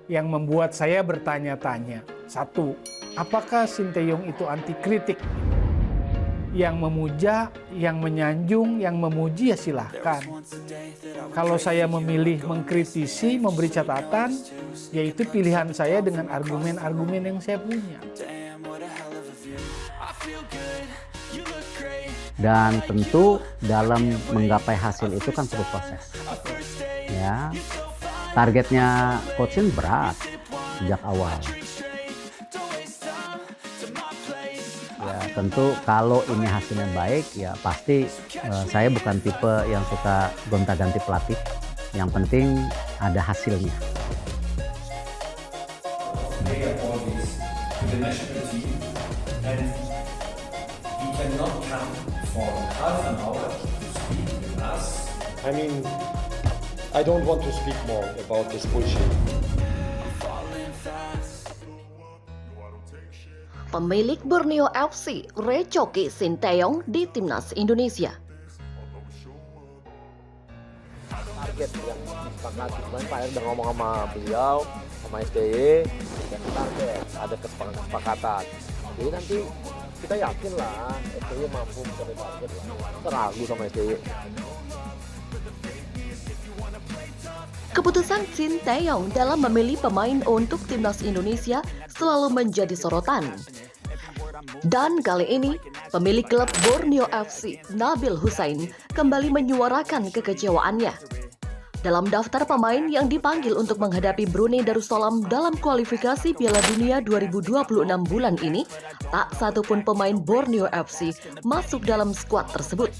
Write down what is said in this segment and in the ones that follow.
yang membuat saya bertanya-tanya. Satu, apakah Sinteyong itu anti kritik? Yang memuja, yang menyanjung, yang memuji ya silahkan. Kalau saya memilih mengkritisi, memberi catatan, yaitu pilihan saya dengan argumen-argumen yang saya punya. Dan tentu dalam menggapai hasil itu kan perlu proses. Ya, targetnya coach Shin berat sejak awal. Ya, tentu kalau ini hasilnya baik, ya pasti saya bukan tipe yang suka gonta-ganti pelatih. Yang penting ada hasilnya. I mean, I don't want to speak more about this bullshit. Pemilik Borneo FC recoki Sinteyong di timnas Indonesia. Target yang disepakati kemarin Pak Erick udah ngomong sama beliau, sama SBY, dan target ada kesepakatan. Jadi nanti kita yakin lah SBY mampu mencapai target lah. Kita ragu sama SBY. Keputusan Sinteyong dalam memilih pemain untuk timnas Indonesia selalu menjadi sorotan. Dan kali ini, pemilik klub Borneo FC, Nabil Hussein, kembali menyuarakan kekecewaannya. Dalam daftar pemain yang dipanggil untuk menghadapi Brunei Darussalam dalam kualifikasi Piala Dunia 2026 bulan ini, tak satupun pemain Borneo FC masuk dalam skuad tersebut.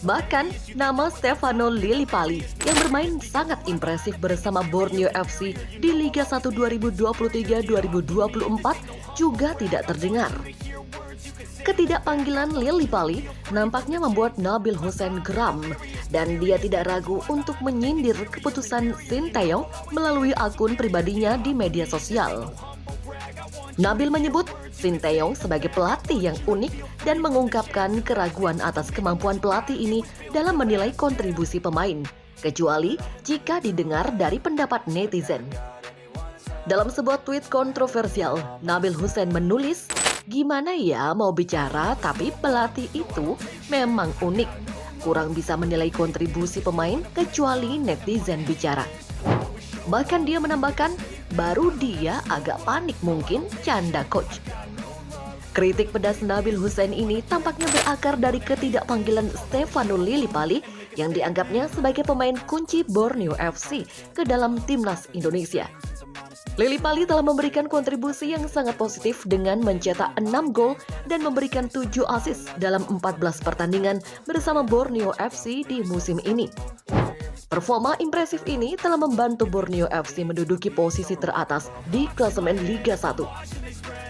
Bahkan, nama Stefano Lillipali yang bermain sangat impresif bersama Borneo FC di Liga 1 2023-2024 juga tidak terdengar. Ketidakpanggilan Lillipali nampaknya membuat Nabil Hussein geram dan dia tidak ragu untuk menyindir keputusan Sinteyong melalui akun pribadinya di media sosial. Nabil menyebut Sinteyong sebagai pelatih yang unik dan mengungkapkan keraguan atas kemampuan pelatih ini dalam menilai kontribusi pemain, kecuali jika didengar dari pendapat netizen. Dalam sebuah tweet kontroversial, Nabil Hussein menulis, "Gimana ya mau bicara tapi pelatih itu memang unik. Kurang bisa menilai kontribusi pemain kecuali netizen bicara." Bahkan dia menambahkan, baru dia agak panik mungkin, canda coach. Kritik pedas Nabil Hussein ini tampaknya berakar dari ketidakpanggilan Stefano Lillipali yang dianggapnya sebagai pemain kunci Borneo FC ke dalam timnas Indonesia. Lillipali telah memberikan kontribusi yang sangat positif dengan mencetak 6 gol dan memberikan 7 assist dalam 14 pertandingan bersama Borneo FC di musim ini. Performa impresif ini telah membantu Borneo FC menduduki posisi teratas di klasemen Liga 1.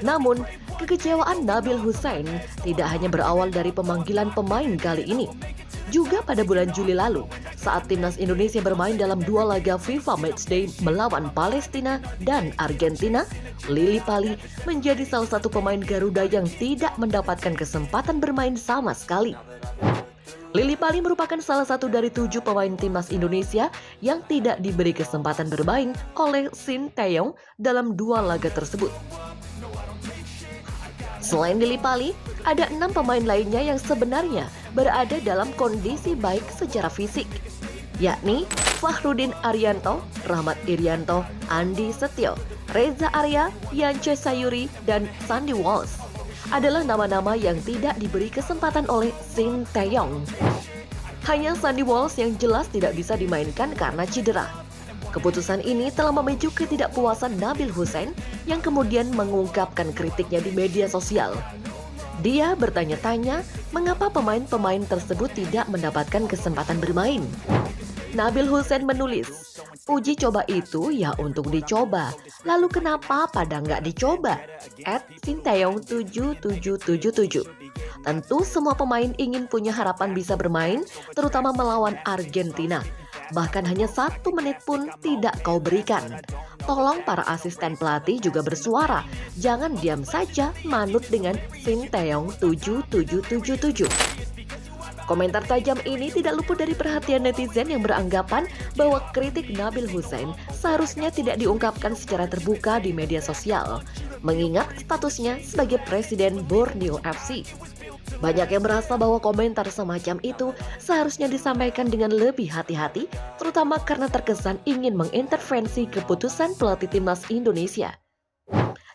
Namun, kekecewaan Nabil Hussein tidak hanya berawal dari pemanggilan pemain kali ini. Juga pada bulan Juli lalu, saat timnas Indonesia bermain dalam 2 laga FIFA Matchday melawan Palestina dan Argentina, Lillipali menjadi salah satu pemain Garuda yang tidak mendapatkan kesempatan bermain sama sekali. Lillipali merupakan salah satu dari 7 pemain timnas Indonesia yang tidak diberi kesempatan bermain oleh Sinteyong dalam 2 laga tersebut. Selain Lillipali, ada 6 pemain lainnya yang sebenarnya berada dalam kondisi baik secara fisik, yakni Fahrudin Arianto, Rahmat Irianto, Andi Setio, Reza Arya, Yance Sayuri, dan Sandy Walsh adalah nama-nama yang tidak diberi kesempatan oleh Sinteyong. Hanya Sandy Walsh yang jelas tidak bisa dimainkan karena cedera. Keputusan ini telah memicu ketidakpuasan Nabil Hussein yang kemudian mengungkapkan kritiknya di media sosial. Dia bertanya-tanya mengapa pemain-pemain tersebut tidak mendapatkan kesempatan bermain. Nabil Hussein menulis, "Uji coba itu ya untuk dicoba, lalu kenapa pada nggak dicoba?" @Sinteyong7777. Tentu semua pemain ingin punya harapan bisa bermain, terutama melawan Argentina. Bahkan hanya 1 menit pun tidak kau berikan. Tolong para asisten pelatih juga bersuara, jangan diam saja manut dengan Sinteyong 7777. Komentar tajam ini tidak luput dari perhatian netizen yang beranggapan bahwa kritik Nabil Hussein seharusnya tidak diungkapkan secara terbuka di media sosial, mengingat statusnya sebagai Presiden Borneo FC. Banyak yang merasa bahwa komentar semacam itu seharusnya disampaikan dengan lebih hati-hati, terutama karena terkesan ingin mengintervensi keputusan pelatih timnas Indonesia.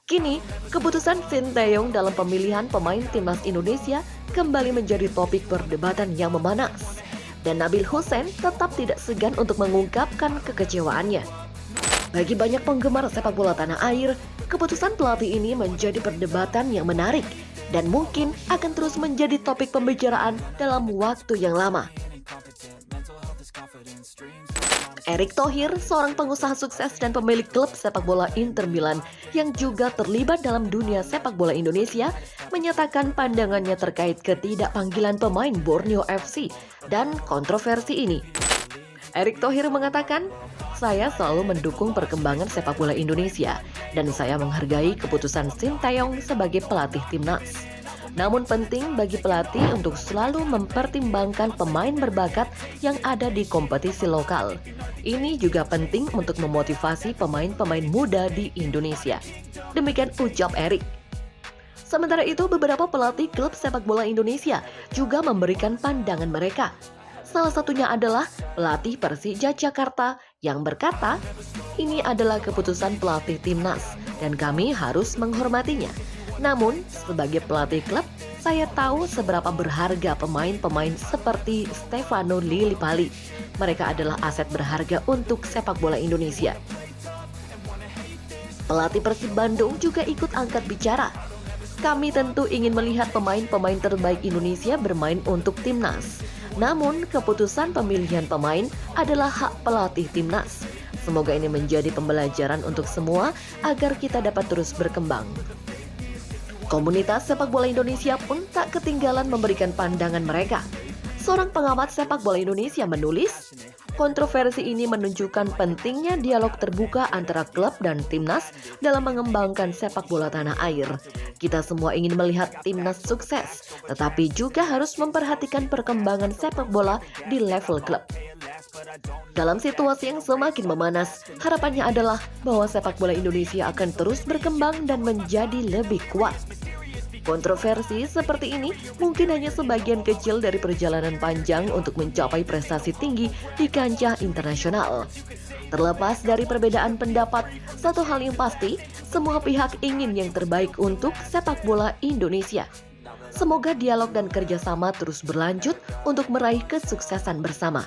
Kini, keputusan Sinteyong dalam pemilihan pemain timnas Indonesia kembali menjadi topik perdebatan yang memanas. Dan Nabil Hussein tetap tidak segan untuk mengungkapkan kekecewaannya. Bagi banyak penggemar sepak bola tanah air, keputusan pelatih ini menjadi perdebatan yang menarik dan mungkin akan terus menjadi topik pembicaraan dalam waktu yang lama. Erick Thohir, seorang pengusaha sukses dan pemilik klub sepak bola Inter Milan yang juga terlibat dalam dunia sepak bola Indonesia, menyatakan pandangannya terkait ketidakpanggilan pemain Borneo FC dan kontroversi ini. Erick Thohir mengatakan, "Saya selalu mendukung perkembangan sepak bola Indonesia dan saya menghargai keputusan Sinteyong sebagai pelatih timnas. Namun penting bagi pelatih untuk selalu mempertimbangkan pemain berbakat yang ada di kompetisi lokal. Ini juga penting untuk memotivasi pemain-pemain muda di Indonesia." Demikian ucap Erick. Sementara itu, beberapa pelatih klub sepak bola Indonesia juga memberikan pandangan mereka. Salah satunya adalah pelatih Persija Jakarta yang berkata, "Ini adalah keputusan pelatih timnas dan kami harus menghormatinya. Namun, sebagai pelatih klub, saya tahu seberapa berharga pemain-pemain seperti Stefano Lillipali. Mereka adalah aset berharga untuk sepak bola Indonesia." Pelatih Persib Bandung juga ikut angkat bicara. "Kami tentu ingin melihat pemain-pemain terbaik Indonesia bermain untuk timnas. Namun, keputusan pemilihan pemain adalah hak pelatih timnas. Semoga ini menjadi pembelajaran untuk semua agar kita dapat terus berkembang." Komunitas sepak bola Indonesia pun tak ketinggalan memberikan pandangan mereka. Seorang pengamat sepak bola Indonesia menulis, "Kontroversi ini menunjukkan pentingnya dialog terbuka antara klub dan timnas dalam mengembangkan sepak bola tanah air. Kita semua ingin melihat timnas sukses, tetapi juga harus memperhatikan perkembangan sepak bola di level klub." Dalam situasi yang semakin memanas, harapannya adalah bahwa sepak bola Indonesia akan terus berkembang dan menjadi lebih kuat. Kontroversi seperti ini mungkin hanya sebagian kecil dari perjalanan panjang untuk mencapai prestasi tinggi di kancah internasional. Terlepas dari perbedaan pendapat, satu hal yang pasti, semua pihak ingin yang terbaik untuk sepak bola Indonesia. Semoga dialog dan kerjasama terus berlanjut untuk meraih kesuksesan bersama.